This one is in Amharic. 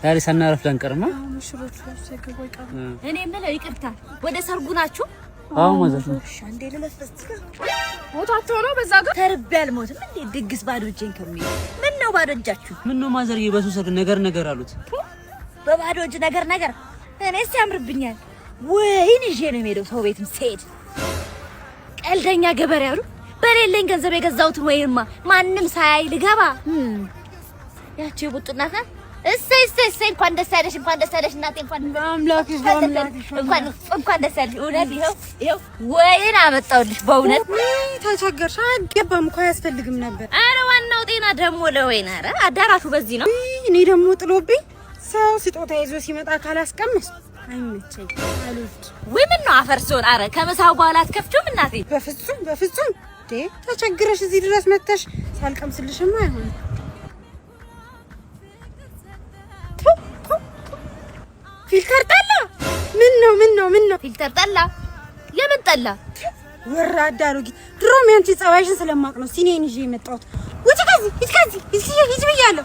ዛሬ ሳናረፍ ላንቀርማ ሙሽሮቹ ሳይገቡ አይቀርም። እኔ የምለው ይቅርታ፣ ወደ ሰርጉ ናችሁ? አዎ ማለት ነው። እሺ አንዴ ለለፈስክ ሞታቸው ነው በዛ ጋር ተርቤ አልሞትም እንዴ? ድግስ ባዶ እጄን ከሚል ምን ነው ባዶ እጃችሁ? ምን ነው ማዘር የበሱ ሰርግ ነገር አሉት። በባዶ እጅ ነገር እኔስ ያምርብኛል። ወይን ይዤ ነው የምሄደው ሰው ቤትም ስሄድ። ቀልደኛ ገበሬ አሉ። በሌለኝ ገንዘብ የገዛሁትን ወይንማ ማንም ሳያይ ልገባ ያቺ ቡጥናታ እሰይ እንኳን ደስ ያለሽ እናቴ እንኳን ደስ ያለሽ። እውነት ይኸው ወይን አመጣሁልሽ። በእውነት ተቸገርሽ። አይገባም እኮ አያስፈልግም ነበር። ኧረ ዋናው ጤና ደግሞ ለወይን። ኧረ አዳራሹ በዚህ ነው። እኔ ደግሞ ጥሎብኝ ሰው ስጦታ ይዞ ሲመጣ ካላስቀምስ አይመቸኝ አሉት። ወይ ምን ነው አፈርሶን? ኧረ ከምሳው በኋላ አትከፍቹም እናቴ? በፍጹም ተቸግረሽ እዚህ ድረስ መተሽ ሳልቀምስልሽማ አይሆንም። ፊልተር ጠላ ምን ነው ፊልተር ጠላ? የምን ጠላ? ወራዳ አሮጊት። ድሮም ያንቺ ጸባይሽን ስለማቅ ነው ሲኔን ይዤ የመጣሁት። ውጪ ከዚህ ሂጂ ብያለሁ።